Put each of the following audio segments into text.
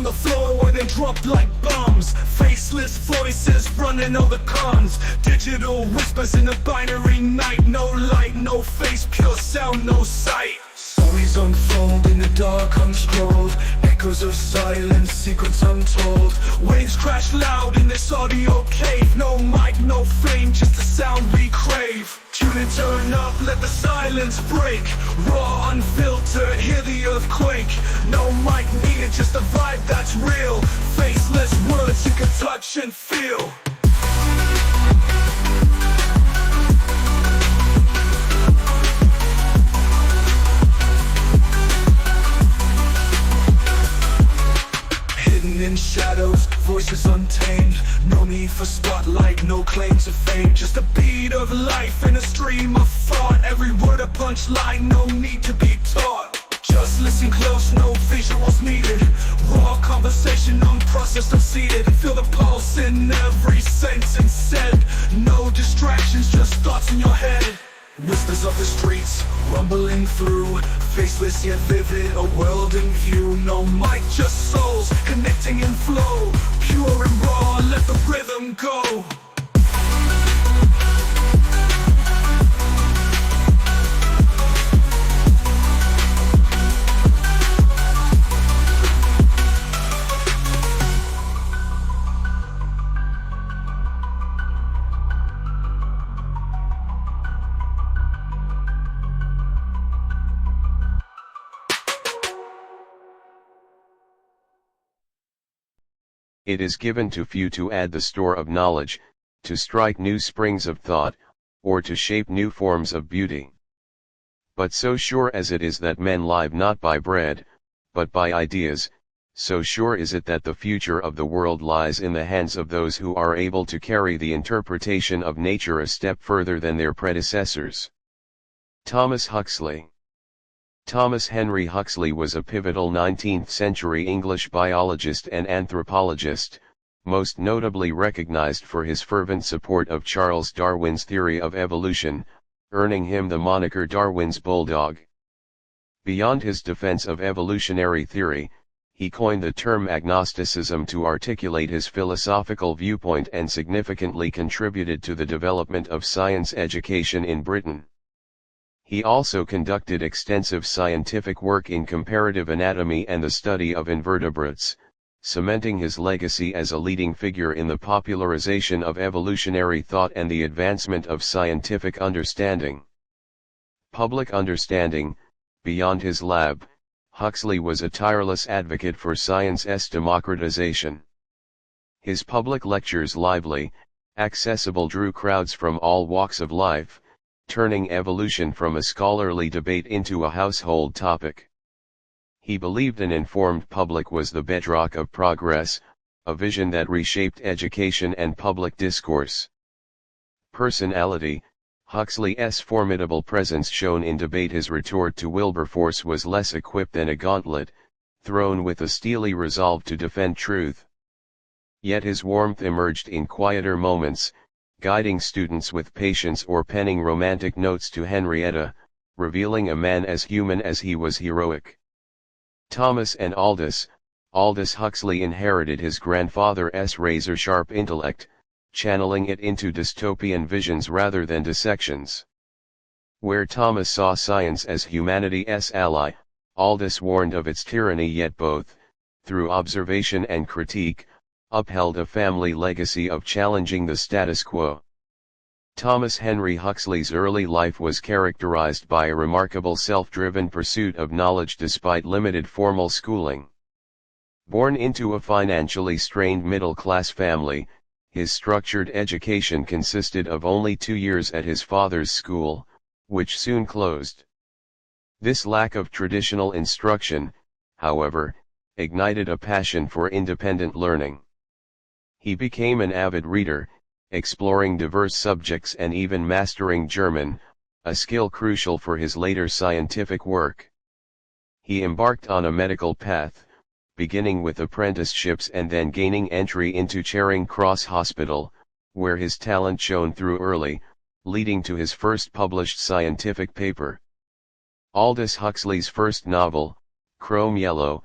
the floor where they drop like bombs. Faceless voices running all the cons. Digital whispers in a binary night. No light, no face, pure sound, no sight. Stories unfold in the dark, unscrolled. Echoes of silence, secrets untold. Waves crash loud in this audio cave. No mic, no fame, just the sound we crave. Tune and turn up, let the silence break. Raw, unfiltered, hear the earthquake. No mic needed, just a vibe that's real. Faceless words you can touch and feel. In shadows, voices untamed. No need for spotlight, no claim to fame. Just a beat of life in a stream of thought. Every word a punchline, no need to be taught. Just listen close, no visuals needed. Raw conversation, unprocessed, unseated. Feel the pulse in every sentence said. No distractions, just thoughts in your head. Whispers of the streets, rumbling through. Faceless yet vivid, a world in view. No mic, just souls, connecting in flow. Pure and raw, let the rhythm go. It is given to few to add the store of knowledge, to strike new springs of thought, or to shape new forms of beauty. But so sure as it is that men live not by bread, but by ideas, so sure is it that the future of the world lies in the hands of those who are able to carry the interpretation of nature a step further than their predecessors. Thomas Huxley. Thomas Henry Huxley was a pivotal 19th-century English biologist and anthropologist, most notably recognized for his fervent support of Charles Darwin's theory of evolution, earning him the moniker Darwin's Bulldog. Beyond his defense of evolutionary theory, he coined the term agnosticism to articulate his philosophical viewpoint and significantly contributed to the development of science education in Britain. He also conducted extensive scientific work in comparative anatomy and the study of invertebrates, cementing his legacy as a leading figure in the popularization of evolutionary thought and the advancement of scientific understanding. Public understanding. Beyond his lab, Huxley was a tireless advocate for science's democratization. His public lectures, lively, accessible, drew crowds from all walks of life, turning evolution from a scholarly debate into a household topic. He believed an informed public was the bedrock of progress, a vision that reshaped education and public discourse. Personality. Huxley's formidable presence shone in debate. His retort to Wilberforce was less equipped than a gauntlet, thrown with a steely resolve to defend truth. Yet his warmth emerged in quieter moments, guiding students with patience or penning romantic notes to Henrietta, revealing a man as human as he was heroic. Thomas and Aldous. Aldous Huxley inherited his grandfather's razor-sharp intellect, channeling it into dystopian visions rather than dissections. Where Thomas saw science as humanity's ally, Aldous warned of its tyranny, yet both, through observation and critique, upheld a family legacy of challenging the status quo. Thomas Henry Huxley's early life was characterized by a remarkable self-driven pursuit of knowledge despite limited formal schooling. Born into a financially strained middle-class family, his structured education consisted of only 2 years at his father's school, which soon closed. This lack of traditional instruction, however, ignited a passion for independent learning. He became an avid reader, exploring diverse subjects and even mastering German, a skill crucial for his later scientific work. He embarked on a medical path, beginning with apprenticeships and then gaining entry into Charing Cross Hospital, where his talent shone through early, leading to his first published scientific paper. Aldous Huxley's first novel, Chrome Yellow,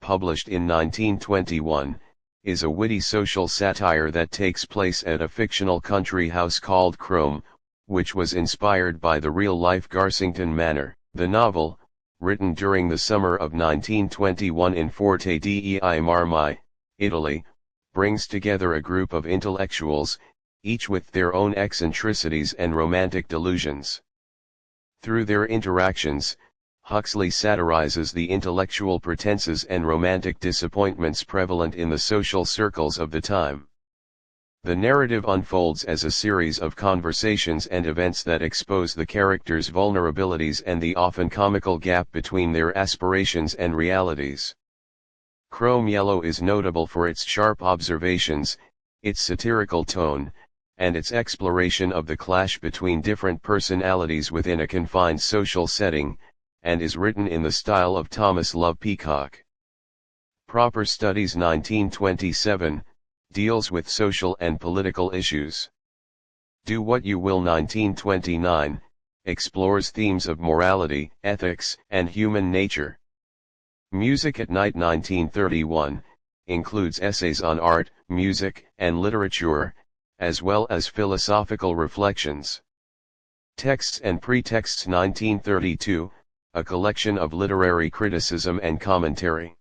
published in 1921, is a witty social satire that takes place at a fictional country house called Crome, which was inspired by the real-life Garsington Manor. The novel, written during the summer of 1921 in Forte dei Marmi, Italy, brings together a group of intellectuals, each with their own eccentricities and romantic delusions. Through their interactions, Huxley satirizes the intellectual pretenses and romantic disappointments prevalent in the social circles of the time. The narrative unfolds as a series of conversations and events that expose the characters' vulnerabilities and the often comical gap between their aspirations and realities. Chrome Yellow is notable for its sharp observations, its satirical tone, and its exploration of the clash between different personalities within a confined social setting, and is written in the style of Thomas Love Peacock. Proper Studies 1927, deals with social and political issues. Do What You Will 1929, explores themes of morality, ethics, and human nature. Music at Night 1931, includes essays on art, music, and literature, as well as philosophical reflections. Texts and Pretexts 1932, a collection of literary criticism and commentary.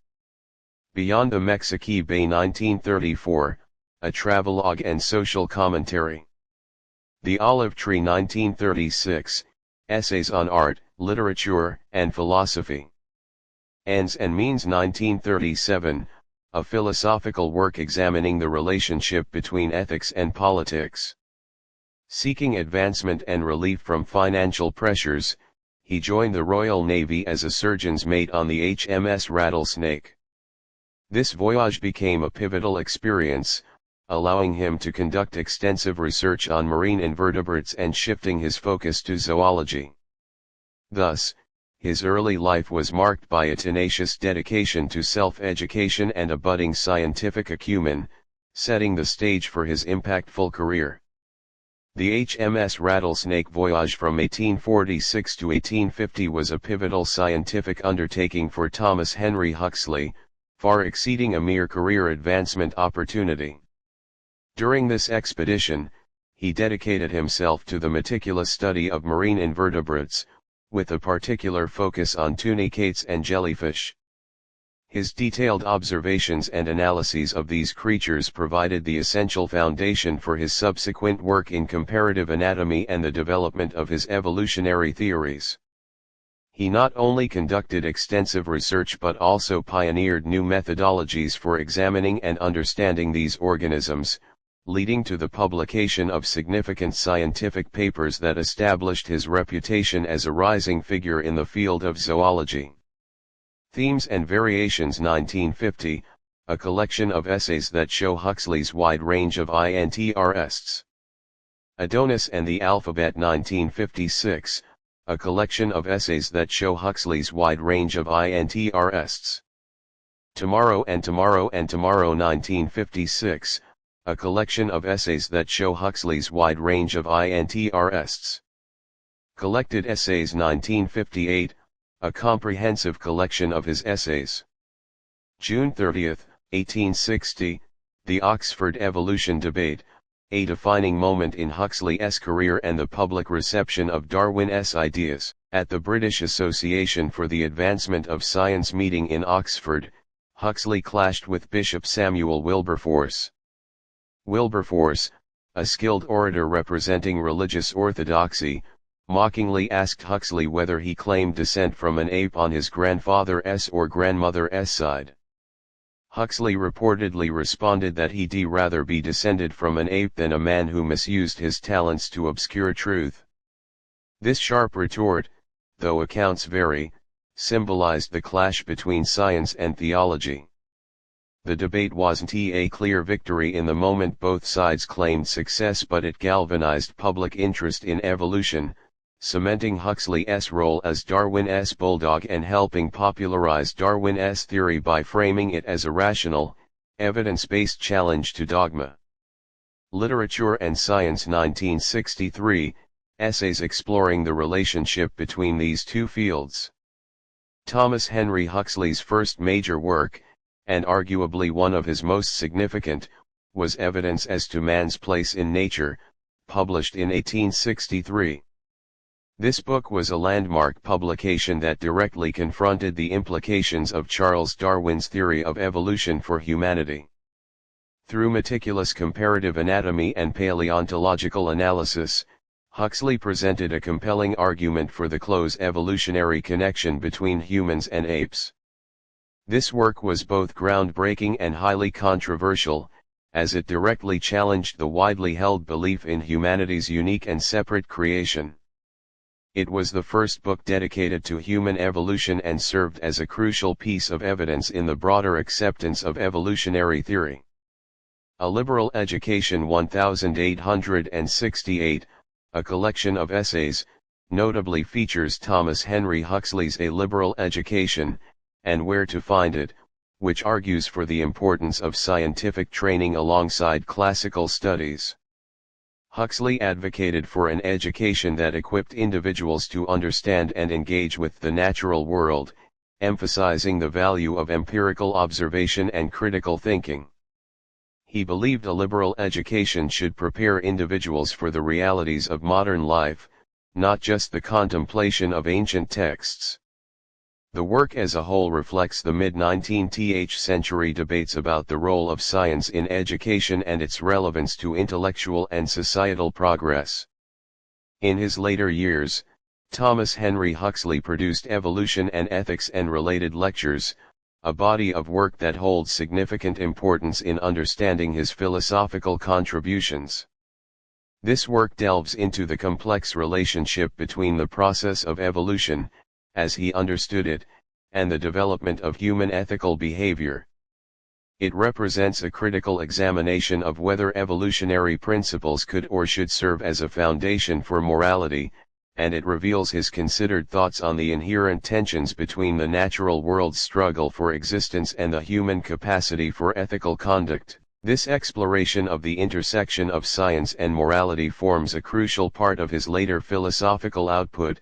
Beyond the Mexique Bay 1934, a travelogue and social commentary. The Olive Tree 1936, essays on art, literature, and philosophy. Ends and Means 1937, a philosophical work examining the relationship between ethics and politics. Seeking advancement and relief from financial pressures, he joined the Royal Navy as a surgeon's mate on the HMS Rattlesnake. This voyage became a pivotal experience, allowing him to conduct extensive research on marine invertebrates and shifting his focus to zoology. Thus, his early life was marked by a tenacious dedication to self-education and a budding scientific acumen, setting the stage for his impactful career. The HMS Rattlesnake voyage from 1846 to 1850 was a pivotal scientific undertaking for Thomas Henry Huxley, far exceeding a mere career advancement opportunity. During this expedition, he dedicated himself to the meticulous study of marine invertebrates, with a particular focus on tunicates and jellyfish. His detailed observations and analyses of these creatures provided the essential foundation for his subsequent work in comparative anatomy and the development of his evolutionary theories. He not only conducted extensive research but also pioneered new methodologies for examining and understanding these organisms, leading to the publication of significant scientific papers that established his reputation as a rising figure in the field of zoology. Themes and Variations 1950, a collection of essays that show Huxley's wide range of interests. Adonis and the Alphabet 1956, a collection of essays that show Huxley's wide range of interests. Tomorrow and Tomorrow and Tomorrow 1956, a collection of essays that show Huxley's wide range of interests. Collected Essays 1958, a comprehensive collection of his essays. June 30, 1860, The Oxford Evolution Debate, a defining moment in Huxley's career and the public reception of Darwin's ideas. At the British Association for the Advancement of Science meeting in Oxford, Huxley clashed with Bishop Samuel Wilberforce. Wilberforce, a skilled orator representing religious orthodoxy, mockingly asked Huxley whether he claimed descent from an ape on his grandfather's or grandmother's side. Huxley reportedly responded that he'd rather be descended from an ape than a man who misused his talents to obscure truth. This sharp retort, though accounts vary, symbolized the clash between science and theology. The debate wasn't a clear victory in the moment both sides claimed success, but it galvanized public interest in evolution, cementing Huxley's role as Darwin's bulldog and helping popularize Darwin's theory by framing it as a rational, evidence-based challenge to dogma. Literature and Science 1963, essays exploring the relationship between these two fields. Thomas Henry Huxley's first major work, and arguably one of his most significant, was Evidence as to Man's Place in Nature, published in 1863. This book was a landmark publication that directly confronted the implications of Charles Darwin's theory of evolution for humanity. Through meticulous comparative anatomy and paleontological analysis, Huxley presented a compelling argument for the close evolutionary connection between humans and apes. This work was both groundbreaking and highly controversial, as it directly challenged the widely held belief in humanity's unique and separate creation. It was the first book dedicated to human evolution and served as a crucial piece of evidence in the broader acceptance of evolutionary theory. A Liberal Education 1868, a collection of essays, notably features Thomas Henry Huxley's A Liberal Education, and Where to Find It, which argues for the importance of scientific training alongside classical studies. Huxley advocated for an education that equipped individuals to understand and engage with the natural world, emphasizing the value of empirical observation and critical thinking. He believed a liberal education should prepare individuals for the realities of modern life, not just the contemplation of ancient texts. The work as a whole reflects the mid-19th century debates about the role of science in education and its relevance to intellectual and societal progress. In his later years, Thomas Henry Huxley produced Evolution and Ethics and Related Lectures, a body of work that holds significant importance in understanding his philosophical contributions. This work delves into the complex relationship between the process of evolution, as he understood it, and the development of human ethical behavior. It represents a critical examination of whether evolutionary principles could or should serve as a foundation for morality, and it reveals his considered thoughts on the inherent tensions between the natural world's struggle for existence and the human capacity for ethical conduct. This exploration of the intersection of science and morality forms a crucial part of his later philosophical output,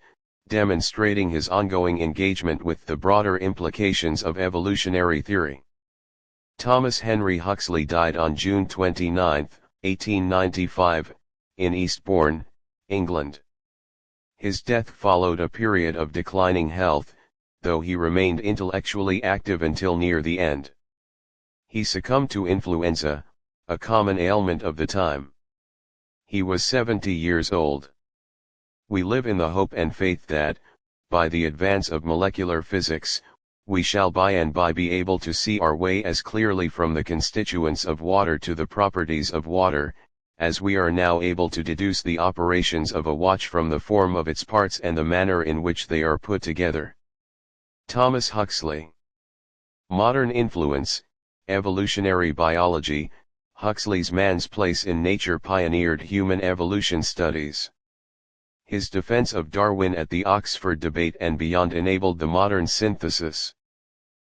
demonstrating his ongoing engagement with the broader implications of evolutionary theory. Thomas Henry Huxley died on June 29, 1895, in Eastbourne, England. His death followed a period of declining health, though he remained intellectually active until near the end. He succumbed to influenza, a common ailment of the time. He was 70 years old. We live in the hope and faith that, by the advance of molecular physics, we shall by and by be able to see our way as clearly from the constituents of water to the properties of water, as we are now able to deduce the operations of a watch from the form of its parts and the manner in which they are put together. Thomas Huxley. Modern influence, evolutionary biology. Huxley's Man's Place in Nature pioneered human evolution studies. His defense of Darwin at the Oxford debate and beyond enabled the modern synthesis.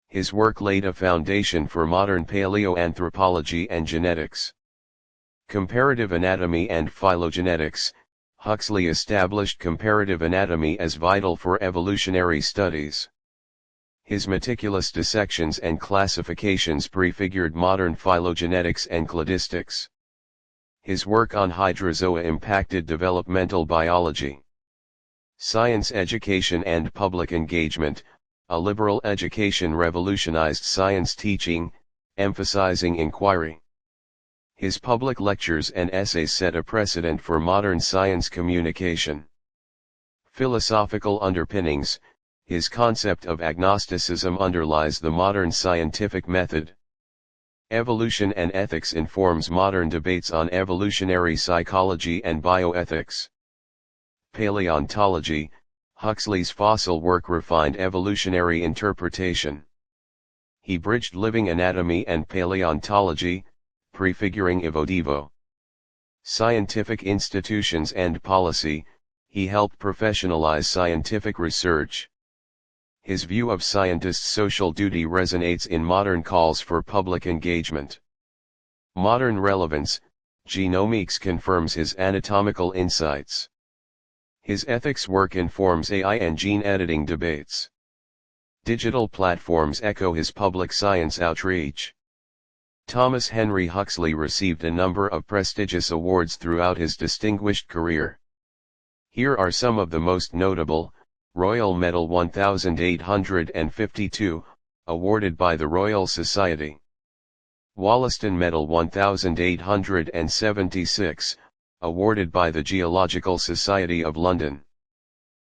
His work laid a foundation for modern paleoanthropology and genetics. Comparative anatomy and phylogenetics. Huxley established comparative anatomy as vital for evolutionary studies. His meticulous dissections and classifications prefigured modern phylogenetics and cladistics. His work on hydrozoa impacted developmental biology. Science education and public engagement. A liberal education revolutionized science teaching, emphasizing inquiry. His public lectures and essays set a precedent for modern science communication. Philosophical underpinnings. His concept of agnosticism underlies the modern scientific method. Evolution and ethics informs modern debates on evolutionary psychology and bioethics. Paleontology. Huxley's fossil work refined evolutionary interpretation. He bridged living anatomy and paleontology, prefiguring evodevo. Scientific institutions and policy. He helped professionalize scientific research. His view of scientists' social duty resonates in modern calls for public engagement. Modern relevance. Genomics confirms his anatomical insights. His ethics work informs AI and gene editing debates. Digital platforms echo his public science outreach. Thomas Henry Huxley received a number of prestigious awards throughout his distinguished career. Here are some of the most notable: Royal Medal 1852, awarded by the Royal Society. Wollaston Medal 1876, awarded by the Geological Society of London.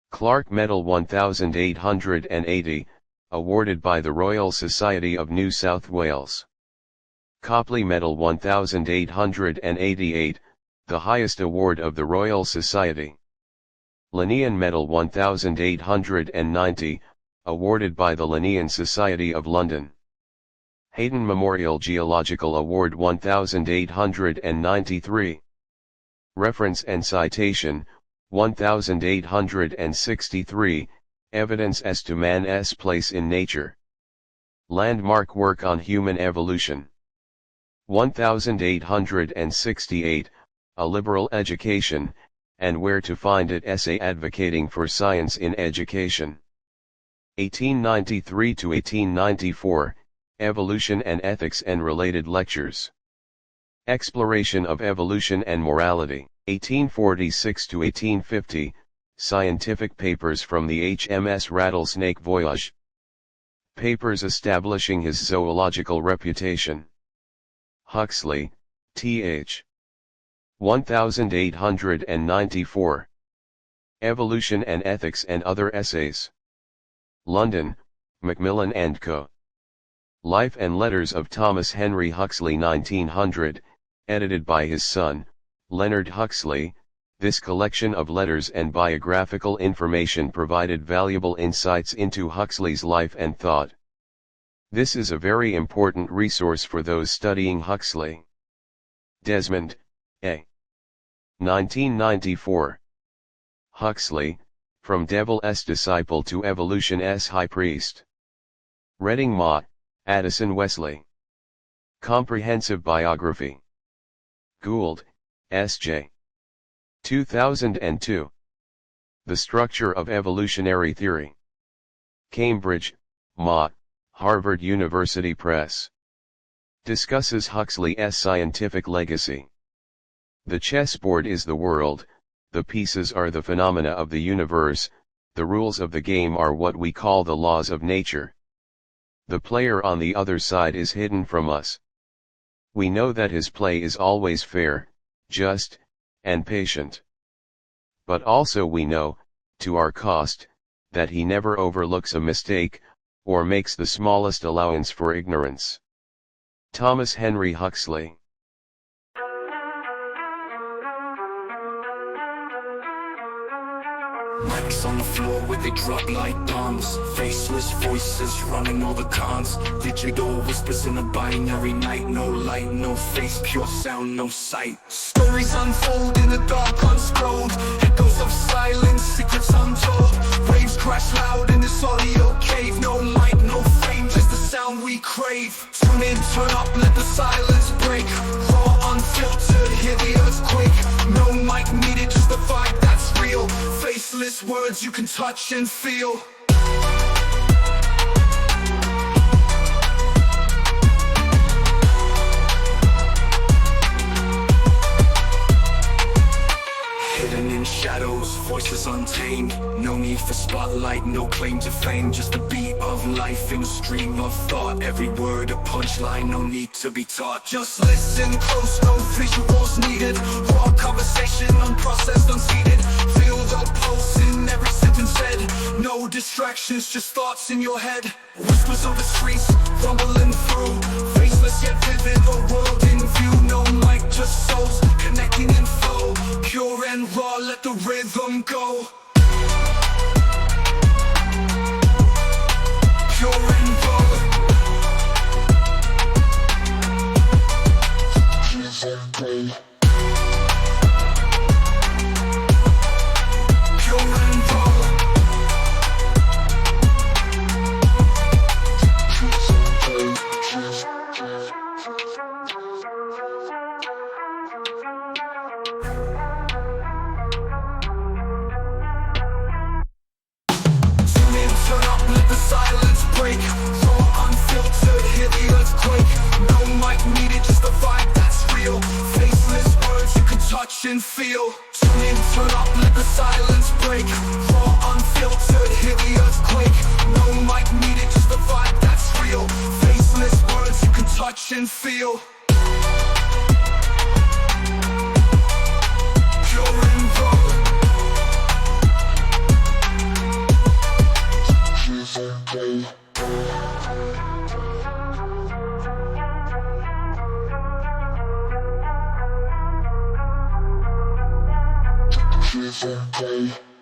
Clark Medal 1880, awarded by the Royal Society of New South Wales. Copley Medal 1888, the highest award of the Royal Society. Linnean Medal 1890, awarded by the Linnean Society of London. Hayden Memorial Geological Award 1893. Reference and citation, 1863, Evidence as to man's place in nature. Landmark work on human evolution. 1868, A Liberal Education, and Where to Find It essay advocating for science in education. 1893 to 1894, Evolution and Ethics and Related Lectures. Exploration of Evolution and Morality. 1846 to 1850, Scientific Papers from the HMS Rattlesnake Voyage. Papers establishing his zoological reputation. Huxley, Th. 1894. Evolution and Ethics and Other Essays. London, Macmillan and Co. Life and Letters of Thomas Henry Huxley 1900, edited by his son, Leonard Huxley. This collection of letters and biographical information provided valuable insights into Huxley's life and thought. This is a very important resource for those studying Huxley. Desmond, A. 1994. Huxley, From Devil's Disciple to Evolution's High Priest. Reading Mott, Addison Wesley. Comprehensive Biography. Gould, S.J. 2002. The Structure of Evolutionary Theory. Cambridge, Mott, Harvard University Press. Discusses Huxley's scientific legacy. The chessboard is the world, the pieces are the phenomena of the universe, the rules of the game are what we call the laws of nature. The player on the other side is hidden from us. We know that his play is always fair, just, and patient. But also we know, to our cost, that he never overlooks a mistake, or makes the smallest allowance for ignorance. Thomas Henry Huxley. Racks on the floor where they drop like bombs. Faceless voices running all the cons. Digital whispers in a binary night. No light, no face, pure sound, no sight. Stories unfold in the dark unscrolled. Echoes of silence, secrets untold. Waves crash loud in this audio cave. No light, no fame, just the sound we crave. Tune in, turn up, let the silence break. Raw, unfiltered, hear the earthquake. No mic needed, just the vibe that's real. Faceless words you can touch and feel. Hidden in shadows, voices untamed. No need for spotlight, no claim to fame. Just a beat of life in a stream of thought. Every word a punchline, no need to be taught. Just listen close, no visuals needed. Raw conversation, unprocessed, unseated. Feel the pulse in every sentence said. No distractions, just thoughts in your head. Whispers of the streets, rumbling through. Faceless yet vivid, a world in view. No mic, just souls, connecting in flow. Pure and raw, let the rhythm go. Pure and raw. Pure and raw. touch and feel. Tune in, turn up, let the silence break. Raw, unfiltered, hear the earthquake. No mic needed, just the vibe that's real. Faceless words you can touch and feel. Pure and raw. Okay.